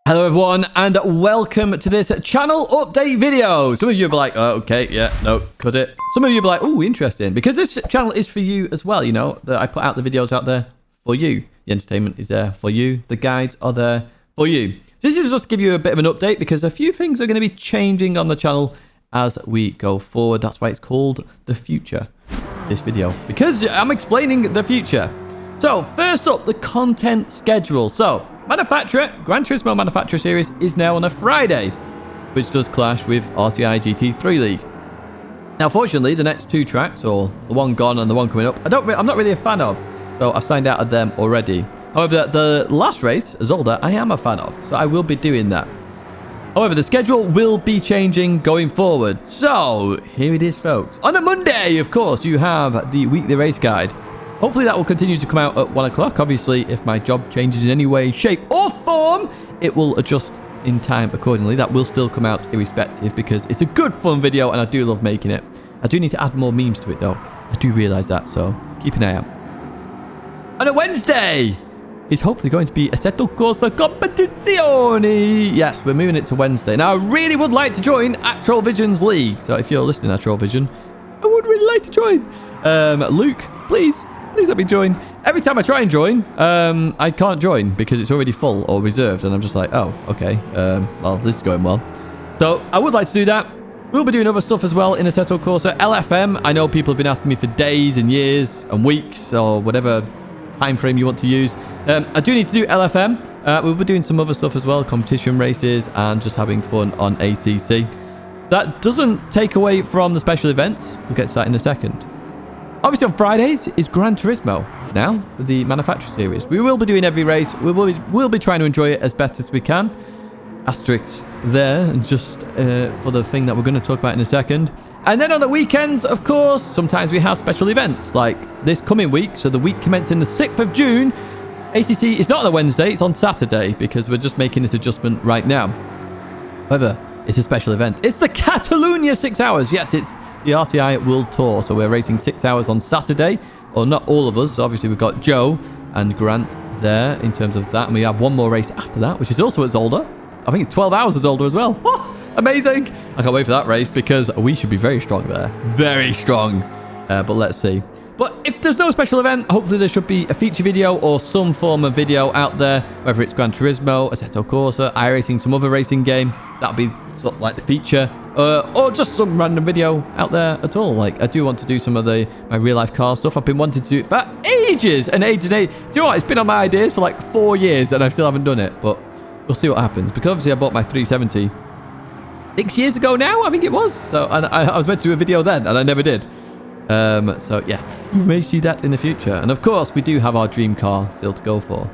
Hello everyone and welcome to this channel update video. Some of you will be like, oh, okay, yeah, no, cut it. Some of you will be like, oh, interesting. Because this channel is for you as well, you know, that I put out the videos out there for you. The entertainment is there for you. The guides are there for you. So this is just to give you a bit of an update because a few things are going to be changing on the channel as we go forward. That's why it's called The Future, this video. Because I'm explaining the future. So first up, the content schedule. So Manufacturer, Gran Turismo Manufacturer Series is now on a Friday, which does clash with RTI GT3 League. Now, fortunately, the next two tracks, or the one gone and the one coming up, I'm not really a fan of, so I've signed out of them already. However, the last race, Allll, I am a fan of, so I will be doing that. However, the schedule will be changing going forward. So, here it is, folks. On a Monday, of course, you have the weekly race guide. Hopefully that will continue to come out at 1 o'clock. Obviously, if my job changes in any way, shape or form, it will adjust in time accordingly. That will still come out irrespective because it's a good fun video and I do love making it. I do need to add more memes to it though. I do realise that, so keep an eye out. On a Wednesday, it's hopefully going to be Assetto Corsa Competizione. Yes, we're moving it to Wednesday. Now, I really would like to join at Troll Vision's League. So if you're listening at Troll Vision, I would really like to join. Luke, please let me join. Every time I try and join, I can't join because it's already full or reserved. And I'm just like, oh, okay. Well, this is going well. So I would like to do that. We'll be doing other stuff as well in Assetto Corsa. LFM, I know people have been asking me for days and years and weeks or whatever time frame you want to use. I do need to do LFM. We'll be doing some other stuff as well, competition races and just having fun on ACC. That doesn't take away from the special events. We'll get to that in a second. Obviously, on Fridays is Gran Turismo now with the Manufacturer Series. We will be doing every race. We'll be trying to enjoy it as best as we can. Asterisks there, just for the thing that we're going to talk about in a second. And then on the weekends, of course, sometimes we have special events like this coming week. So the week commencing the 6th of June, ACC is not on a Wednesday, it's on Saturday because we're just making this adjustment right now. However, it's a special event. It's the Catalonia 6 hours. Yes, it's the RCI World Tour. So we're racing 6 hours on Saturday. Or not all of us. So obviously, we've got Joe and Grant there in terms of that. And we have one more race after that, which is also at Zolder. I think it's 12 hours at Zolder as well. Oh, amazing. I can't wait for that race because we should be very strong there. Very strong. But let's see. But if there's no special event, hopefully there should be a feature video or some form of video out there, whether it's Gran Turismo, Assetto Corsa, iRacing, some other racing game. That'll be sort of like the feature. Or just some random video out there at all. Like, I do want to do some of my real-life car stuff. I've been wanting to do it for ages and ages and ages. Do you know what? It's been on my ideas for like 4 years and I still haven't done it. But we'll see what happens. Because obviously I bought my 370 6 years ago now, I think it was. So and I was meant to do a video then and I never did. So yeah, you may see that in the future. And of course, we do have our dream car still to go for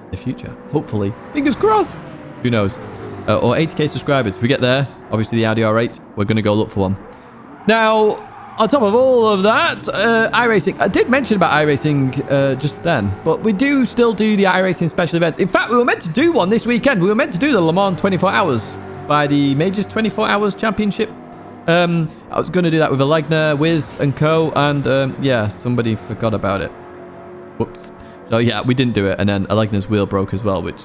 in the future. Hopefully. Fingers crossed. Who knows? Or 80k subscribers. If we get there, obviously the Audi R8, we're going to go look for one. Now, on top of all of that, iRacing. I did mention about iRacing just then, but we do still do the iRacing special events. In fact, we were meant to do one this weekend. We were meant to do the Le Mans 24 hours by the Majors 24 Hours Championship. I was going to do that with Allll, Wiz, and co. And yeah, somebody forgot about it. Whoops. So yeah, we didn't do it. And then All's wheel broke as well, which...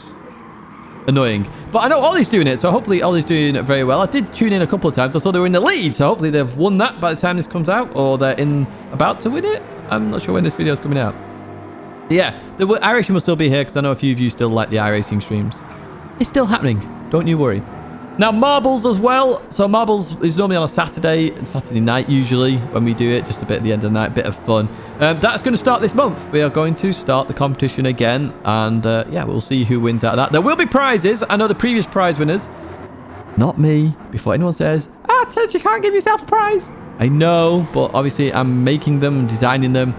annoying. But I know Ollie's doing it, so hopefully Ollie's doing it very well. I did tune in a couple of times. I saw they were in the lead, so hopefully they've won that by the time this comes out, or they're about to win it. I'm not sure when this video is coming out. But yeah, the iRacing will still be here, because I know a few of you still like the iRacing streams. It's still happening. Don't you worry. Now, Marbles as well. So Marbles is normally on a Saturday night usually when we do it, just a bit at the end of the night, bit of fun. That's going to start this month. We are going to start the competition again, and yeah, we'll see who wins out of that. There will be prizes. I know the previous prize winners. Not me. Before anyone says, Ted, you can't give yourself a prize. I know, but obviously I'm making them, designing them.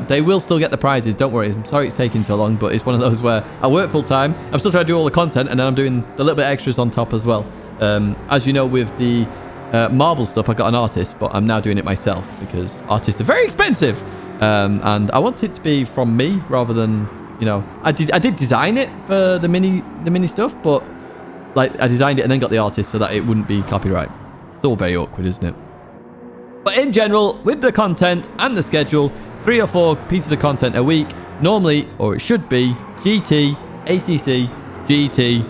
They will still get the prizes. Don't worry. I'm sorry it's taking so long, but it's one of those where I work full time. I'm still trying to do all the content, and then I'm doing the little bit extras on top as well. As you know, with the marble stuff, I got an artist, but I'm now doing it myself because artists are very expensive. And I want it to be from me rather than, you know, I did design it for the mini stuff, but like I designed it and then got the artist so that it wouldn't be copyright. It's all very awkward, isn't it? But in general, with the content and the schedule, 3 or 4 pieces of content a week, normally, or it should be, GT, ACC, GT,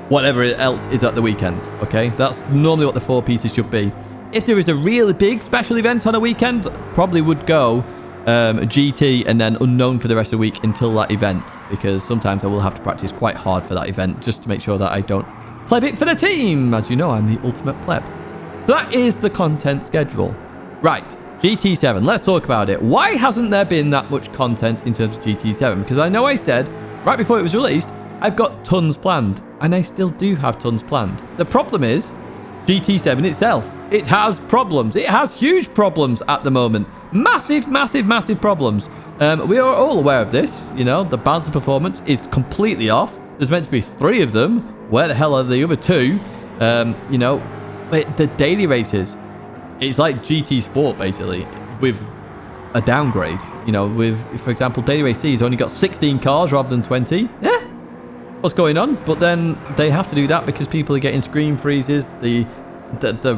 whatever else is at the weekend. Okay, that's normally what the 4 pieces should be. If there is a really big special event on a weekend, probably would go GT and then unknown for the rest of the week until that event, because sometimes I will have to practice quite hard for that event just to make sure that I don't pleb it for the team. As you know, I'm the ultimate pleb. So that is the content schedule. Right, GT7, let's talk about it. Why hasn't there been that much content in terms of GT7? Because I know I said right before it was released, I've got tons planned, and I still do have tons planned. The problem is GT7 itself. It has problems. It has huge problems at the moment. Massive, massive, massive problems. We are all aware of this. You know, the balance of performance is completely off. There's meant to be 3 of them. Where the hell are the other 2? You know, the daily races, it's like GT Sport basically with a downgrade. You know, with, for example, daily race C has only got 16 cars rather than 20. Yeah, what's going on? But then they have to do that because people are getting screen freezes. The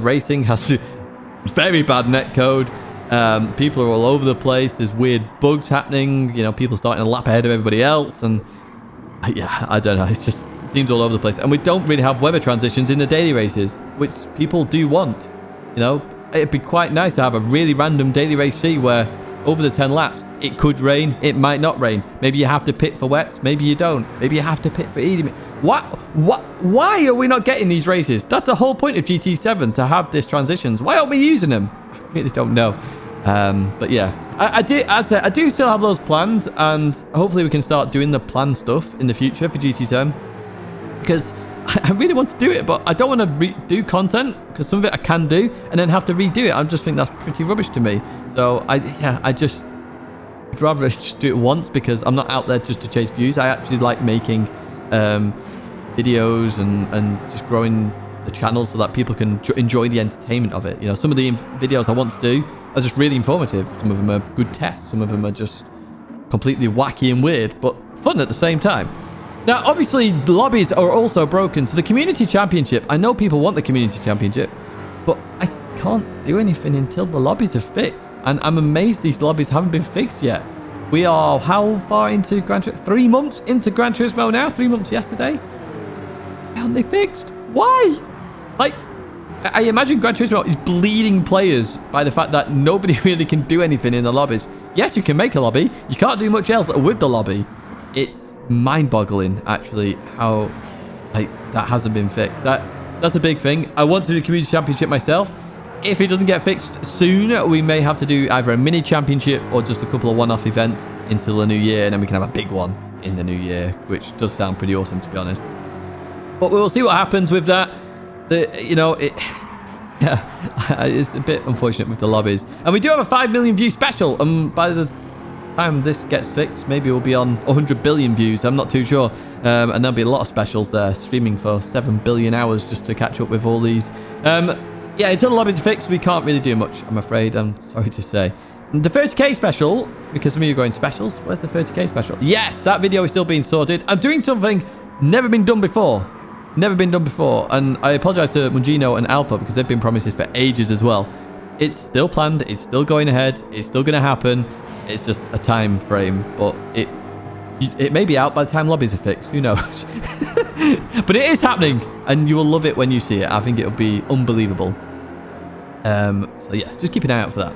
racing has very bad netcode. People are all over the place. There's weird bugs happening. You know, people starting a lap ahead of everybody else, and yeah, I don't know. It seems all over the place. And we don't really have weather transitions in the daily races, which people do want. You know, it'd be quite nice to have a really random daily race C where over the 10 laps, it could rain, it might not rain. Maybe you have to pit for wets, maybe you don't. Maybe you have to pit for easy. Why are we not getting these races? That's the whole point of GT7, to have these transitions. Why aren't we using them? I really don't know. But yeah, I do still have those planned, and hopefully we can start doing the planned stuff in the future for GT7, because I really want to do it, but I don't want to redo content, because some of it I can do and then have to redo it. I just think that's pretty rubbish to me. So I'd rather just do it once, because I'm not out there just to chase views. I actually like making videos and just growing the channel so that people can enjoy the entertainment of it. You know, some of the videos I want to do are just really informative. Some of them are good tests. Some of them are just completely wacky and weird, but fun at the same time. Now, obviously, the lobbies are also broken. So the Community Championship, I know people want the Community Championship, but I can't do anything until the lobbies are fixed. And I'm amazed these lobbies haven't been fixed yet. We are how far into Gran Turismo? 3 months into Gran Turismo now? 3 months yesterday? Why aren't they fixed? Why? Like, I imagine Gran Turismo is bleeding players by the fact that nobody really can do anything in the lobbies. Yes, you can make a lobby. You can't do much else with the lobby. It's mind-boggling, actually, how that hasn't been fixed. That's a big thing. I want to do a Community Championship myself. If it doesn't get fixed soon, we may have to do either a mini championship or just a couple of one-off events until the new year, and then we can have a big one in the new year, which does sound pretty awesome, to be honest. But we'll see what happens with that. It's a bit unfortunate with the lobbies. And we do have a 5 million view special, and by the time this gets fixed, maybe we'll be on 100 billion views. I'm not too sure. And there'll be a lot of specials there, streaming for 7 billion hours just to catch up with all these. Yeah, until the lobbies are fixed, we can't really do much, I'm afraid. I'm sorry to say. The 30k special, because some of you are going specials. Where's the 30k special? Yes, that video is still being sorted. I'm doing something never been done before. Never been done before. And I apologize to Mungino and Alpha, because they've been promises for ages as well. It's still planned. It's still going ahead. It's still going to happen. It's just a time frame, but it may be out by the time lobbies are fixed. Who knows? But it is happening, and you will love it when you see it. I think it'll be unbelievable. So yeah, just keep an eye out for that.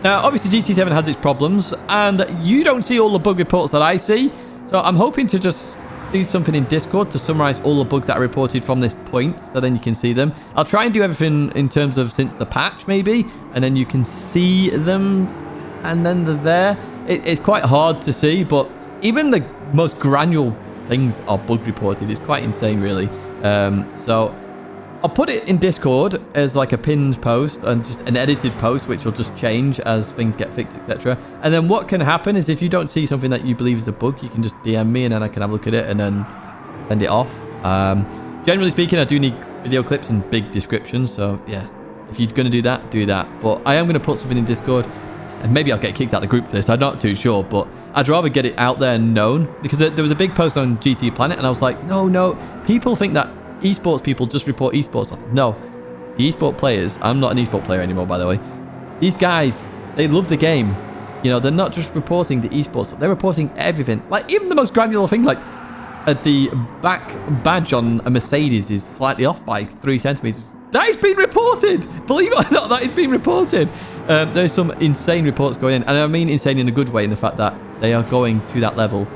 Now, obviously, GT7 has its problems, and you don't see all the bug reports that I see. So I'm hoping to just do something in Discord to summarize all the bugs that are reported from this point, so then you can see them. I'll try and do everything in terms of since the patch, maybe, and then you can see them, and then they're there. It's quite hard to see, but even the most granular things are bug reported. It's quite insane, really. So I'll put it in Discord as like a pinned post and just an edited post, which will just change as things get fixed, etc. And then what can happen is if you don't see something that you believe is a bug, you can just DM me and then I can have a look at it and then send it off. Generally speaking, I do need video clips and big descriptions. So yeah, if you're going to do that, do that. But I am going to put something in Discord, and maybe I'll get kicked out of the group for this. I'm not too sure, but I'd rather get it out there and known, because there was a big post on GT Planet and I was like, no, people think that esports people just report esports stuff. No, the esport players, I'm not an esport player anymore, by the way. These guys, they love the game. You know, they're not just reporting the esports stuff, they're reporting everything. Like, even the most granular thing, like the back badge on a Mercedes is slightly off by 3 centimeters. That has been reported. Believe it or not, that has been reported. There's some insane reports going in. And I mean insane in a good way, in the fact that they are going to that level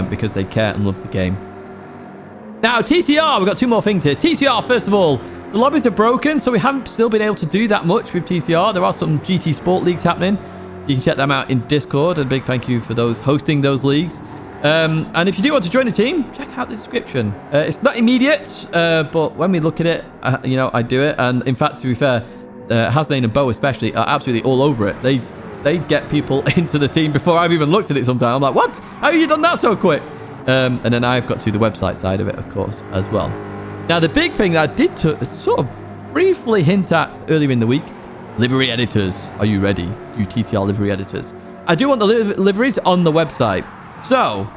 because they care and love the game. Now, TCR, we've got 2 more things here. TCR, first of all, the lobbies are broken, so we haven't still been able to do that much with TCR. There are some GT Sport leagues happening. So you can check them out in Discord. And a big thank you for those hosting those leagues. And if you do want to join the team, check out the description. It's not immediate, but when we look at it, you know, I do it. And in fact, to be fair, Haslane and Bo especially are absolutely all over it. They get people into the team before I've even looked at it sometimes. I'm like, what? How have you done that so quick? And then I've got to the website side of it, of course, as well. Now, the big thing that I did sort of briefly hint at earlier in the week, livery editors. Are you ready, you TTR livery editors? I do want the liveries on the website. So,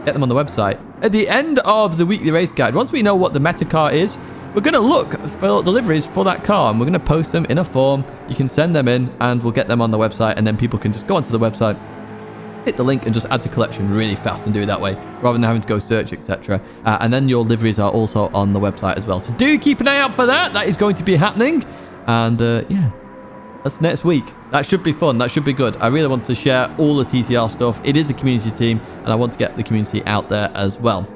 get them on the website. At the end of the weekly race guide, once we know what the meta car is, we're going to look for deliveries for that car, and we're going to post them in a form. You can send them in, and we'll get them on the website, and then people can just go onto the website, hit the link, and just add to collection really fast and do it that way, rather than having to go search, etc. And then your liveries are also on the website as well. So do keep an eye out for that. That is going to be happening. And yeah, that's next week. That should be fun. That should be good. I really want to share all the TTR stuff. It is a community team, and I want to get the community out there as well.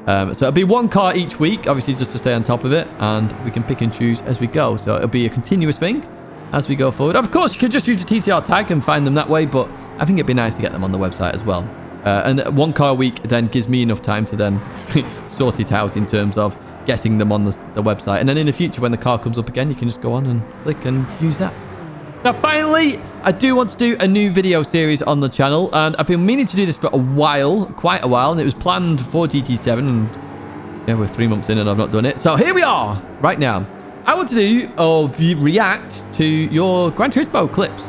So it'll be 1 car each week, obviously, just to stay on top of it, and we can pick and choose as we go. So it'll be a continuous thing as we go forward. Of course, you can just use the TTR tag and find them that way, but I think it'd be nice to get them on the website as well. And 1 car a week then gives me enough time to then sort it out in terms of getting them on the website. And then in the future, when the car comes up again, you can just go on and click and use that. Now, finally, I do want to do a new video series on the channel, and I've been meaning to do this for a while, quite a while, and it was planned for GT7, and yeah, we're 3 months in and I've not done it. So here we are, right now. I want to do or react to your Gran Turismo clips,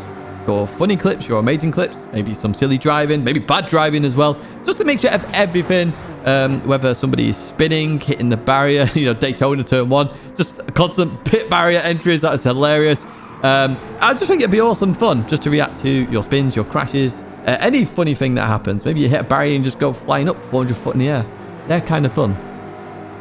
your funny clips, your amazing clips, maybe some silly driving, maybe bad driving as well, just to make sure of everything. Whether somebody is spinning, hitting the barrier, you know, Daytona turn 1, just constant pit barrier entries. That is hilarious. I just think it'd be awesome fun just to react to your spins, your crashes, any funny thing that happens. Maybe you hit a barrier and just go flying up 400 foot in the air. They're kind of fun.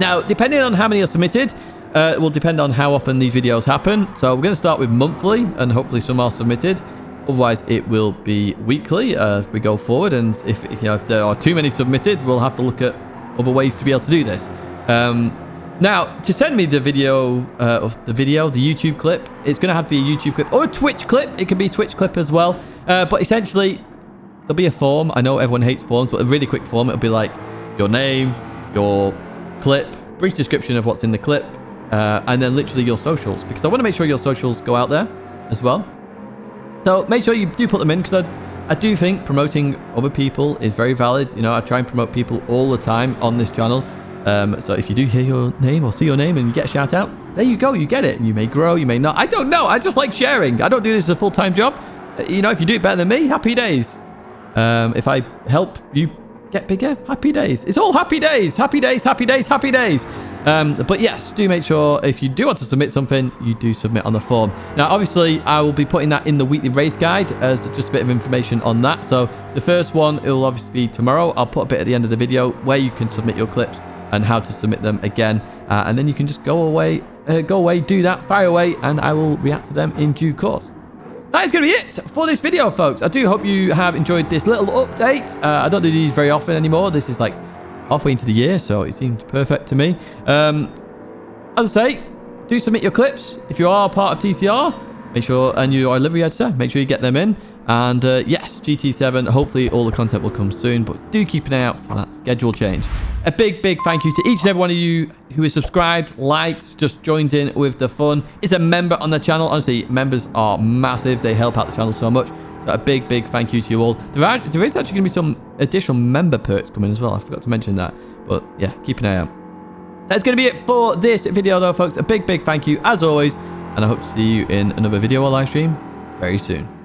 Now, depending on how many are submitted, it will depend on how often these videos happen. So we're going to start with monthly, and hopefully some are submitted. Otherwise, it will be weekly if we go forward. And if there are too many submitted, we'll have to look at other ways to be able to do this. Now, to send me the video, the YouTube clip, it's going to have to be a YouTube clip or a Twitch clip. It could be a Twitch clip as well. But essentially, there'll be a form. I know everyone hates forms, but a really quick form. It'll be like your name, your clip, brief description of what's in the clip, and then literally your socials. Because I want to make sure your socials go out there as well. So make sure you do put them in, because I do think promoting other people is very valid. You know, I try and promote people all the time on this channel. So if you do hear your name or see your name and you get a shout out, there you go, you get it. You may grow, you may not. I don't know. I just like sharing. I don't do this as a full-time job. You know, if you do it better than me, happy days. If I help you get bigger, happy days. It's all happy days. Happy days, happy days, happy days. But yes, do make sure if you do want to submit something, you do submit on the form. Now, obviously, I will be putting that in the weekly race guide as just a bit of information on that. So the first one, it will obviously be tomorrow. I'll put a bit at the end of the video where you can submit your clips and how to submit them again. And then you can just go away, do that, fire away, and I will react to them in due course. That is going to be it for this video, folks. I do hope you have enjoyed this little update. I don't do these very often anymore. This is like halfway into the year, so it seemed perfect to me. As I say, do submit your clips. If you are part of TCR, make sure, and you are a livery editor, make sure you get them in. And yes, GT7, hopefully all the content will come soon, but do keep an eye out for that schedule change. A big thank you to each and every one of you who is subscribed, liked, just joined in with the fun, is a member on the channel. Honestly, members are massive. They help out the channel so much. So a big thank you to you all. There is actually going to be some additional member perks coming as well. I forgot to mention that. But yeah, keep an eye out. That's going to be it for this video though, folks. A big thank you as always. And I hope to see you in another video or live stream very soon.